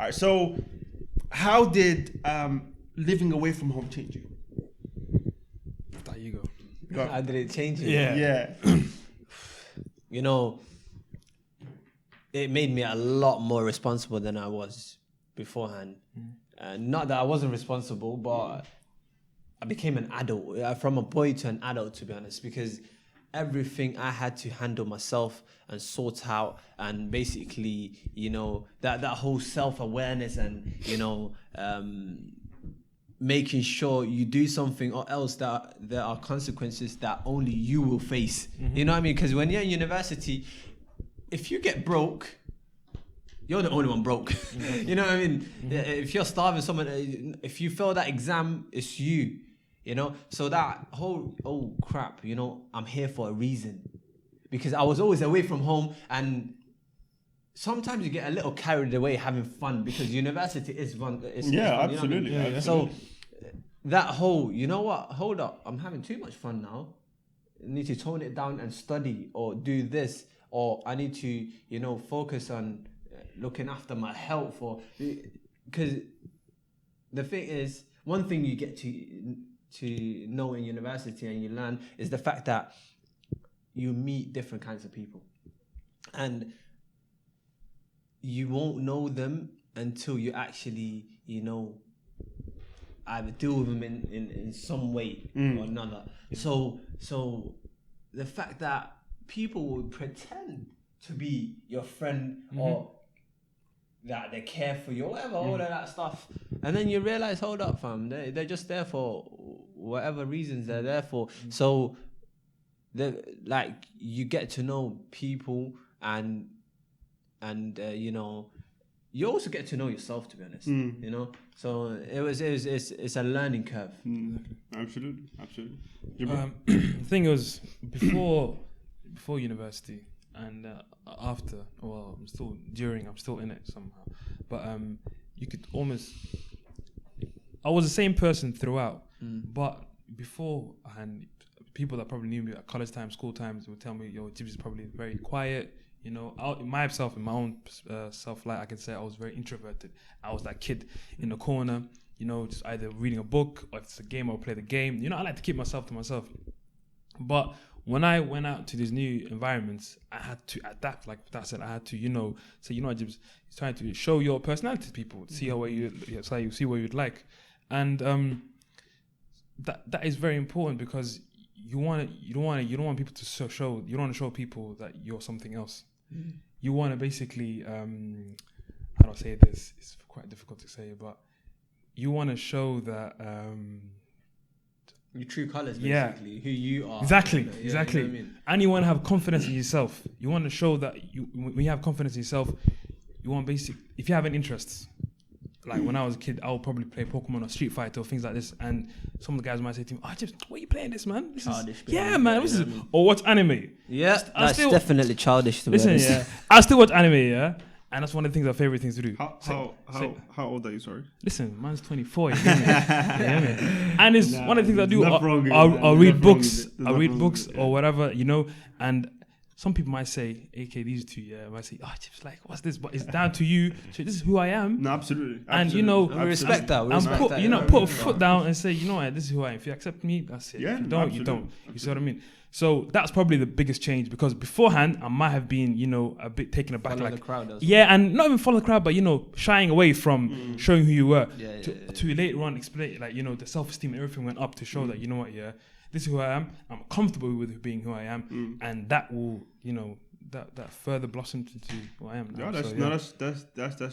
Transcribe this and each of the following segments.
right. So, how did living away from home change you? There you Go. How did it change you? Yeah. You know, it made me a lot more responsible than I was beforehand. Not that I wasn't responsible, but I became an adult, from a boy to an adult, to be honest, because everything I had to handle myself and sort out, and basically, you know, that whole self-awareness and, you know, making sure you do something, or else that there are consequences that only you will face. You know what I mean? Because when you're in university, if you get broke, you're the only one broke. You know what I mean? If you're starving someone, if you fail that exam, it's you. You know? So that whole, oh crap, you know, I'm here for a reason. Because I was always away from home, and sometimes you get a little carried away having fun, because university is fun. It's fun, Absolutely. You know what I mean? Yeah, So that whole, you know what, hold up, I'm having too much fun now. I need to tone it down and study, or do this, or I need to, you know, focus on looking after my health, or because the thing is, one thing you get to know in university and you learn is the fact that you meet different kinds of people, and you won't know them until you actually, you know, either deal with them in some way or another. So the fact that people will pretend to be your friend, or that they care for you, or whatever, all of that stuff, and then you realize, hold up, fam, they're just there for whatever reasons they're there for. So like, you get to know people, and you know, you also get to know yourself, to be honest. You know, so it's a learning curve. Absolutely. The thing was, before university and after, well, I'm still in it somehow. But you could almost, I was the same person throughout. But before, and people that probably knew me at college time, school times, would tell me, yo, Jib's probably very quiet. You know, in my own self-light, I can say I was very introverted. I was that kid in the corner, you know, just either reading a book, or if it's a game, I'll play the game. You know, I like to keep myself to myself. But when I went out to these new environments, I had to adapt. Like that said, I had to, you know, say, you know, Jibs, it's trying to show your personality to people, see how you see what you'd like, and that is very important, because you don't want people to show. You don't want to show people that you're something else. You want to basically, how do I say this? It's quite difficult to say, but you want to show that Your true colours, basically, who you are. Exactly. You know what I mean? And you want to have confidence in yourself. You want to show that when you have confidence in yourself, you want if you have an interest. Like when I was a kid, I would probably play Pokemon or Street Fighter or things like this, and some of the guys might say to me, "Oh, James, what are you playing this, man? Childish. Man. Or watch anime." Yeah, that's definitely childish to me. Listen, yeah, I still watch anime, yeah, and that's one of the things, our favorite things to do. How old are you? Sorry. Listen, man's 24. You know me? And it's one of the things I do. I'll read books. I'll read books or whatever, you know, and. Some people might say, AK, these two, might say, oh, Chip's like, what's this? But it's down to you. So this is who I am. No, absolutely. And, you know, we respect that. Put a foot down and say, you know what, this is who I am. If you accept me, that's it. Yeah, if you don't, you don't. You see what I mean? So that's probably the biggest change, because beforehand, I might have been, you know, a bit taken aback. Follow the crowd. And not even follow the crowd, but, you know, shying away from showing who you were. To later on explain, like, you know, the self-esteem and everything went up to show that, you know what, this is who I am. I'm comfortable with being who I am. And that will, you know, that further blossomed into who I am now. That's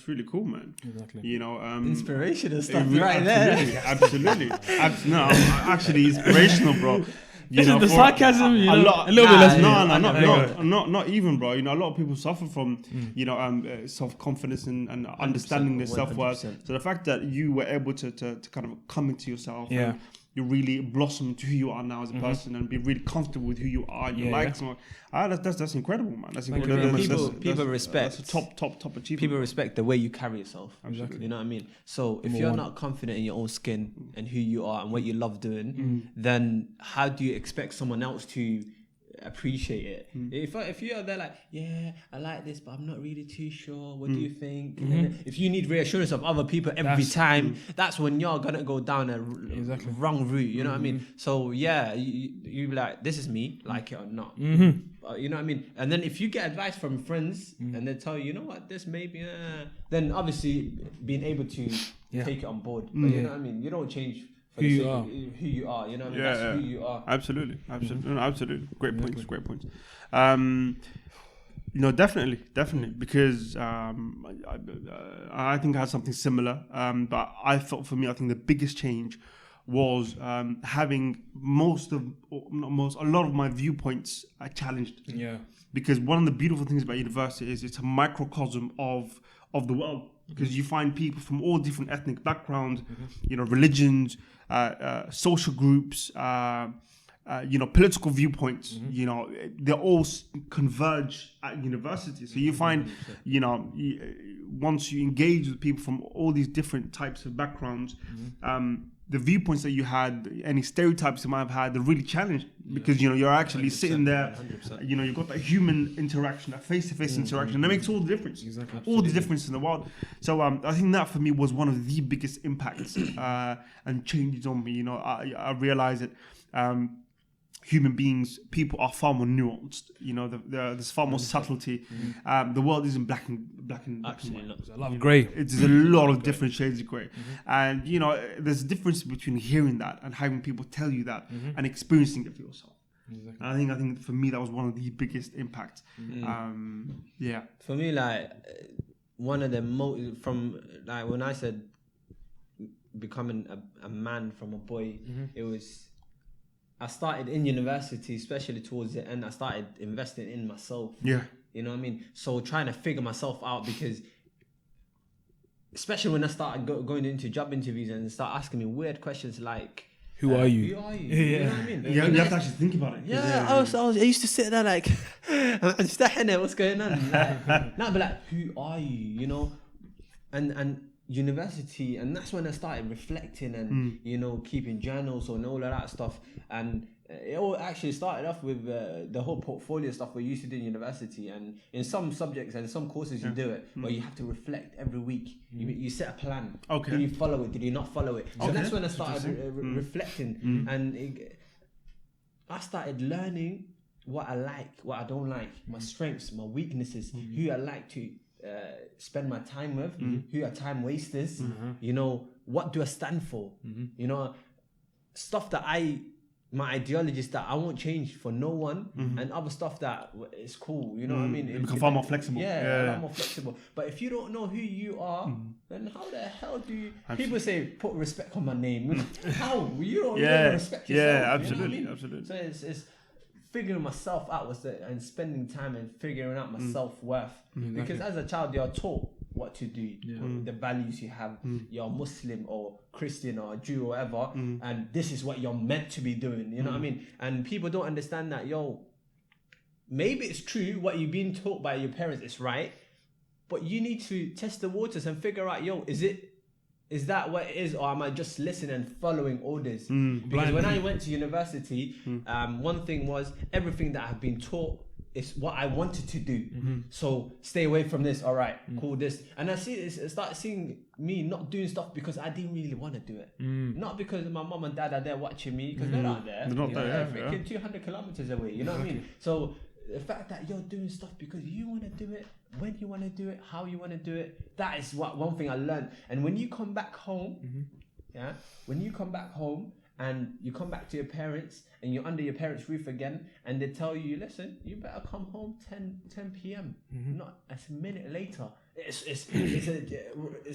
really cool, man. Exactly. You know, inspirational stuff right there. Absolutely. No, actually inspirational, bro. You this know, is the sarcasm, you know, a little bit less. Not even, bro. You know, a lot of people suffer from, you know, self-confidence and understanding their self-worth. So the fact that you were able to kind of come into yourself, and you really blossom to who you are now as a person, and be really comfortable with who you are, your likes. That's incredible, man. That's incredible. People respect. That's a top achievement. People respect the way you carry yourself. Exactly. You know what I mean? So if you're not confident in your own skin and who you are and what you love doing, then how do you expect someone else to appreciate it. If you're there like, yeah, I like this, but I'm not really too sure. What do you think? And then if you need reassurance of other people every time, that's when you're gonna go down a wrong route. You know what I mean? So yeah, you be like, this is me, like it or not. You know what I mean? And then if you get advice from friends and they tell you, you know what, this maybe, then obviously being able to take it on board. But you know what I mean? You don't change for who you are. You know what I mean? That's who you are. Absolutely. No, absolutely. Great points. Definitely, because I think I had something similar. But I thought for me, I think the biggest change was having a lot of my viewpoints challenged. Yeah. Because one of the beautiful things about university is it's a microcosm of the world. Because you find people from all different ethnic backgrounds, religions, social groups, political viewpoints. They all converge at university. So you find, once you engage with people from all these different types of backgrounds, the viewpoints that you had, any stereotypes you might have had, they're really challenged because you're actually sitting there. 100%. You've got that human interaction, that face-to-face interaction. That makes all the difference. Exactly. All the difference in the world. So I think that for me was one of the biggest impacts and changes on me. I realized that human beings, people are far more nuanced. There's far more subtlety. The world isn't black and white. There's a lot of grey. There's a lot of different shades of grey. And, there's a difference between hearing that and having people tell you that and experiencing it for yourself. Exactly. And I think for me, that was one of the biggest impacts. For me, like, one of the from, like, when I said becoming a man from a boy, it was... I started in university, especially towards the end. I started investing in myself. Yeah. You know what I mean? So trying to figure myself out because, especially when I started going into job interviews and start asking me weird questions like, Who are you? Who are you? You know what I mean? You have to actually think about it. Yeah, I used to sit there like, I'm staring there, what's going on? Now, but like, who are you? And university, and that's when I started reflecting and keeping journals and all of that stuff. And it all actually started off with the whole portfolio stuff we used to do in university. And in some subjects and some courses you do it, but you have to reflect every week. You set a plan. Okay. Did you follow it? Did you not follow it? So that's when I started reflecting, and I started learning what I like, what I don't like, my strengths, my weaknesses, who I like to spend my time with, who are time wasters, what do I stand for, stuff that my ideologies that I won't change for no one, and other stuff that is cool, you know what I mean? You become far more flexible. Yeah, a lot more flexible. But if you don't know who you are, then how the hell do you... People say, put respect on my name. How? You don't even respect yourself. Yeah, absolutely, absolutely. So it's figuring myself out and spending time and figuring out my self-worth. Because as a child, you're taught what to do, the values you have. You're Muslim or Christian or Jew or whatever, and this is what you're meant to be doing. You know what I mean? And people don't understand that, maybe it's true what you've been taught by your parents is right, but you need to test the waters and figure out, is that what it is, or am I just listening and following orders? Because when I went to university, one thing was everything that I've been taught is what I wanted to do. So stay away from this. All right, cool this. And I started seeing me not doing stuff because I didn't really want to do it. Not because my mom and dad are there watching me, because they're not there. They're not there. They're freaking 200 kilometers away. You know what I mean? So the fact that you're doing stuff because you want to do it, when you want to do it, how you want to do it, that is one thing I learned. And when you come back home, when you come back home and you come back to your parents and you're under your parents' roof again, and they tell you, listen, you better come home 10 p.m. Not a minute later. It's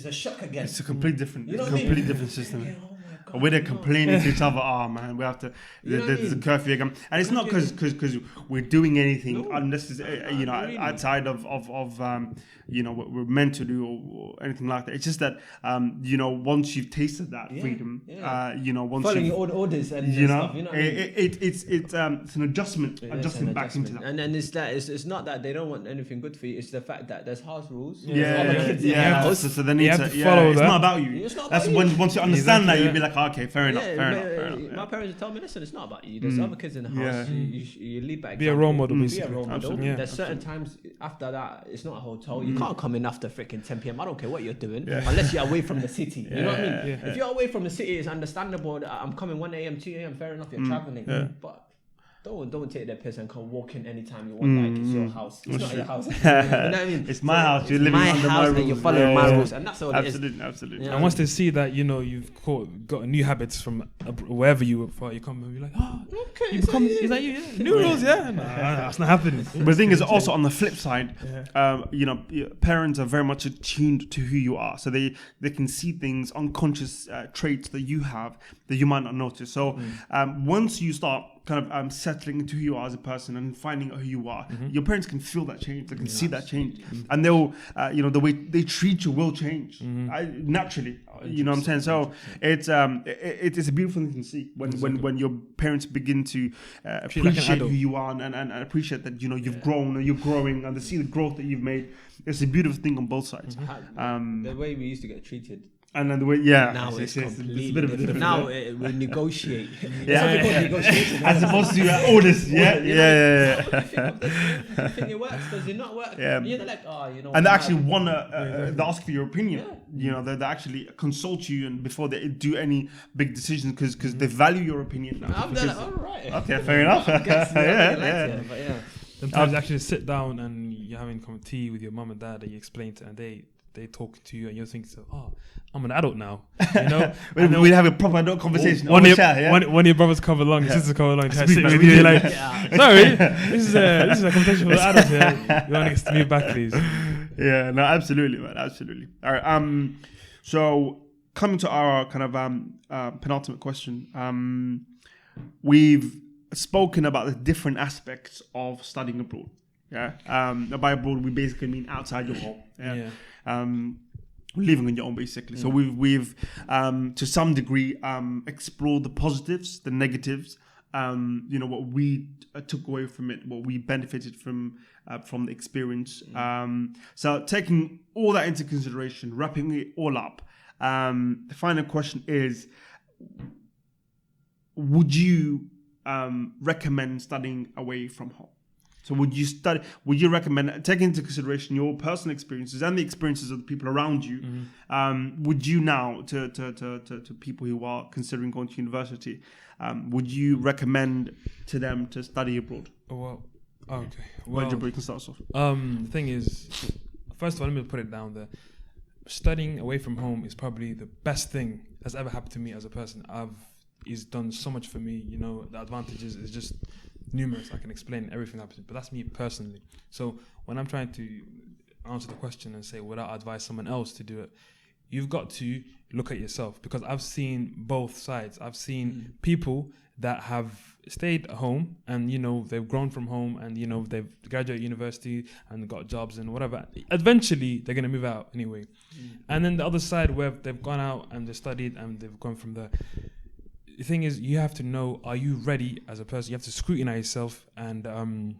a shock again. It's a complete different, different system. Yeah, oh my God, we're complaining to each other. Oh man, we have to. There's a curfew again, and it's not because we're doing anything unnecessary. Outside of what we're meant to do or anything like that. It's just that once you've tasted that freedom, once following your orders and stuff, it's an adjustment back into that. And then it's not that they don't want anything good for you. It's the fact that there's house rules. So they need to follow that. It's not about you. That's when once you understand that, you'll be like, like, okay, fair enough. My parents would tell me, listen, it's not about you. There's other kids in the house. You lead by example. Be a role model, Be basically. a role model. Yeah. There's certain times after that, it's not a hotel. You can't come in after freaking 10 p.m. I don't care what you're doing, unless you're away from the city. You know what I mean? Yeah. If you're away from the city, it's understandable. I'm coming 1 a.m., 2 a.m. Fair enough, you're traveling. But don't take that piss and come walk in anytime you want. Like it's your house. It's not your house. You know what I mean? It's my house. You're living under my rules. rules. You're following my rules, and that's all it is. Absolutely. Yeah. And once they see that, you know, you've got new habits from wherever you come and be like, Okay, is that you? Yeah. New rules, yeah. No, that's not happening. But the thing is, also on the flip side, you know, parents are very much attuned to who you are, so they can see things, unconscious traits that you have that you might not notice. So once you start kind of settling into who you are as a person and finding out who you are, your parents can feel that change. They can see that change, and they'll, you know, the way they treat you will change naturally. You know what I'm saying? So it's a beautiful thing to see when your parents begin to appreciate who you are and appreciate that, you know, you've grown and you're growing, and they see the growth that you've made. It's a beautiful thing on both sides. The way we used to get treated. And then the way, now it's completely a bit of a different. different. Now we negotiate. Negotiation as opposed to orders. Yeah. What do you think of this? Do you think it works? Does it not work? Yeah. They're like, you know. And they actually want to they ask for your opinion. You know, they actually consult you and before they do any big decisions because they value your opinion. Now. I'm like, all right. Okay, fair enough. Sometimes actually sit down and you're having a cup of tea with your mum and dad and you explain to, and they talk to you and you're thinking, I'm an adult now, you know. we have a proper adult conversation. One of your brothers come along, your sisters come along, try to sit with you, like, sorry, this is a conversation for the adults here. You want to move back, please? Yeah, no, absolutely, man, absolutely. All right, so coming to our kind of penultimate question, we've spoken about the different aspects of studying abroad. Yeah, by abroad we basically mean outside your home. Living on your own, basically. So we've to some degree explored the positives, the negatives. You know, what we took away from it, what we benefited from the experience. So taking all that into consideration, wrapping it all up, the final question is: would you recommend studying away from home? So would you recommend, taking into consideration your personal experiences and the experiences of the people around you, would you now, to people who are considering going to university, would you recommend to them to study abroad? Well, okay. Well, you can start off. The thing is, first of all, let me put it down there. Studying away from home is probably the best thing that's ever happened to me as a person. It's done so much for me, you know. The advantages is just numerous. I can explain everything that happens, but that's me personally. So when I'm trying to answer the question and say, would I advise someone else to do it? You've got to look at yourself, because I've seen both sides. I've seen people that have stayed at home and, you know, they've grown from home and, you know, they've graduated university and got jobs and whatever. Eventually, they're going to move out anyway. And then the other side where they've gone out and they studied and they've gone from there. The thing is, you have to know, are you ready as a person? You have to scrutinize yourself and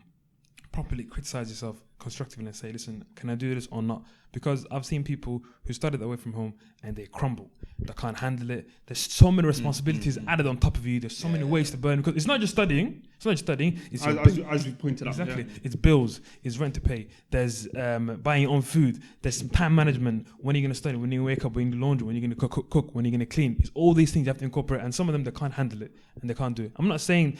properly criticize yourself constructively and say, listen, can I do this or not? Because I've seen people who studied away from home and they crumble. They can't handle it. There's so many responsibilities added on top of you. There's so many ways to burn, because it's not just studying. It's not just studying. It's as we pointed out. Exactly. It's bills. It's rent to pay. There's buying your own food. There's some time management. When are you going to study? When you wake up? When you do laundry? When you're going to cook? When you're going to clean? It's all these things you have to incorporate. And some of them, they can't handle it and they can't do it. I'm not saying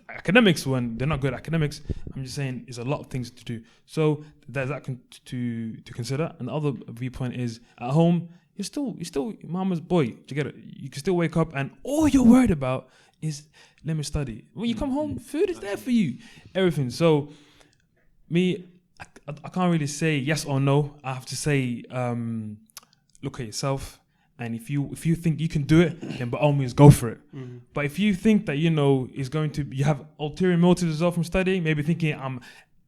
academics, when they're not good at academics, I'm just saying there's a lot of things to do. So there's that to consider. And the other viewpoint is, at home, you're still mama's boy. Do you get it? You can still wake up and all you're worried about is, let me study. When you come home, food is there for you. Everything. So me, I can't really say yes or no. I have to say, look at yourself. And if you think you can do it, then by all means go for it. But if you think that, you know, you have ulterior motives as well from studying, maybe thinking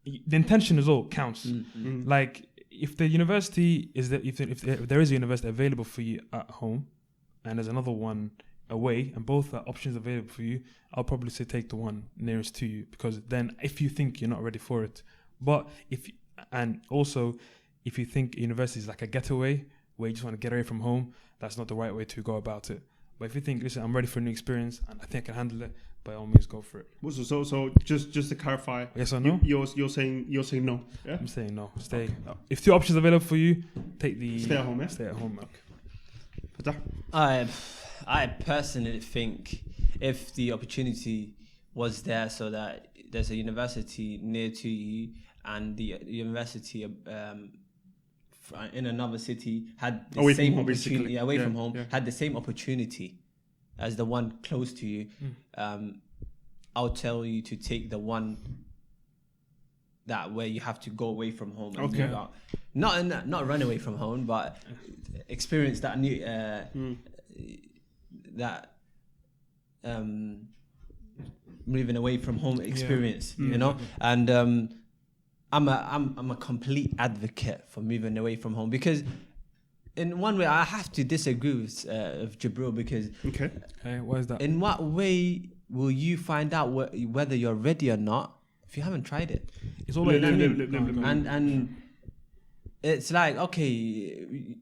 the intention as well counts. Like if the university is if there is a university available for you at home, and there's another one away, and both are options available for you, I'll probably say take the one nearest to you, because then if you think you're not ready for it, but if you think university is like a getaway where you just want to get away from home, that's not the right way to go about it. But if you think, listen, I'm ready for a new experience and I think I can handle it, by all means, go for it. So just to clarify, Yes or no? You're saying no. Yeah? I'm saying no. Stay. If 2 options available for you, take the stay at home. Yeah? Stay at home. Okay. I personally think if the opportunity was there, so that there's a university near to you, and the university in another city had the away same from home, opportunity, away yeah, from home, yeah. had the same opportunity as the one close to you, I'll tell you to take the one that where you have to go away from home and move out. Not run away from home, but experience that new moving away from home experience, you know. And I'm a complete advocate for moving away from home, because in one way I have to disagree with Jibril, because why is that? in what way will you find out whether you're ready or not if you haven't tried it? It's all like and it's like, okay,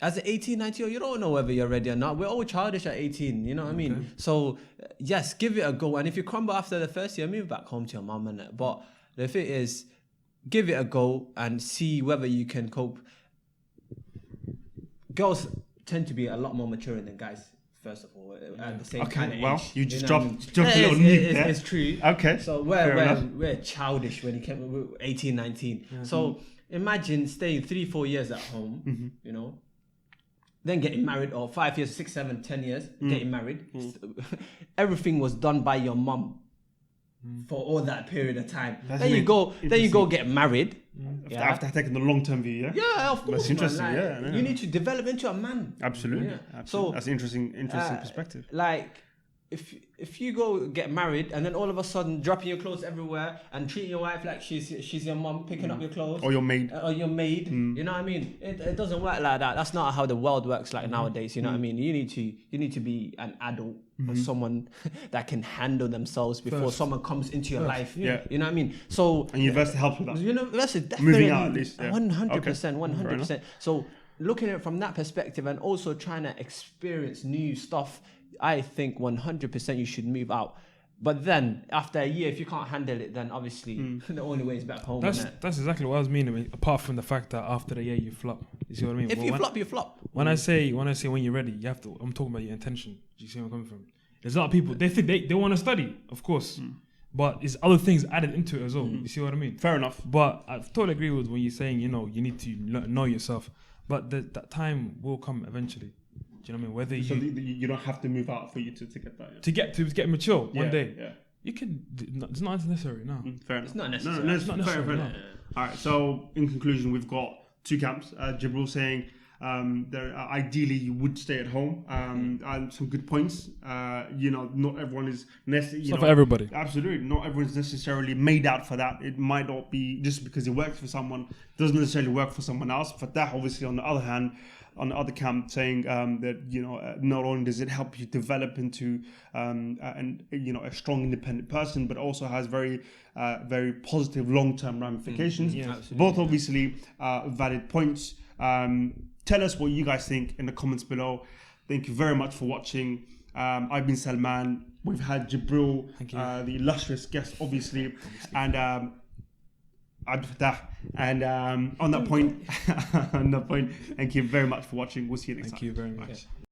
as an 18, 19, you don't know whether you're ready or not. We're all childish at 18, you know what I mean? So yes, give it a go, and if you crumble after the first year, move back home to your mum, innit? But the thing is, give it a go and see whether you can cope. Girls tend to be a lot more mature than guys, first of all, at the same kind of age. Well, you just jumped a a little nuke there. It's true. Okay. So we're childish when you came, we're 18, 19. Yeah. So imagine staying 3-4 years at home, you know, then getting married, or 5 years, 6, 7, 10 years, getting married. Everything was done by your mum for all that period of time. Then you go get married. After taking the long-term view, yeah? Yeah, of course. That's interesting, man. Like, you need to develop into a man. Absolutely. Yeah. Absolutely. So that's interesting perspective. Like, if you go get married and then all of a sudden dropping your clothes everywhere and treating your wife like she's your mum, picking up your clothes, or your maid, you know what I mean? It doesn't work like that. That's not how the world works like nowadays. You know what I mean? You need to be an adult or someone that can handle themselves before someone comes into your life. Yeah. You know what I mean? So and university helps with that. University definitely moving out at least. 100%. So looking at it from that perspective and also trying to experience new stuff, I think 100% you should move out. But then after a year, if you can't handle it, then obviously the only way is back home. That's exactly what I was meaning. Apart from the fact that after the year you flop, you see what I mean? If you flop, you flop. When I say when you're ready, you have to. I'm talking about your intention. Do you see where I'm coming from? There's a lot of people they think they want to study, of course, but there's other things added into it as well. You see what I mean? Fair enough. But I totally agree with when you're saying you need to know yourself, but that time will come eventually. Do you know what I mean? Whether you don't have to move out for you to get that. Yeah. To get mature one day. Yeah. You can. It's not necessary. No. Fair enough. It's not necessary. No, it's not necessary. Fair enough. All right. So in conclusion, we've got two camps. Jibril saying ideally you would stay at home. And some good points. Not everyone is necessarily. It's not for everybody. Absolutely, not everyone's necessarily made out for that. It might not be just because it works for someone doesn't necessarily work for someone else. For that, obviously, on the other hand. On the other camp, saying that not only does it help you develop into a strong independent person, but also has very very positive long-term ramifications. Both obviously valid points. Tell us what you guys think in the comments below. Thank you very much for watching. I've been Salman. We've had Jibril, the illustrious guest, obviously, and Abdifatah. And on that point, thank you very much for watching. We'll see you next time. Thank you very much.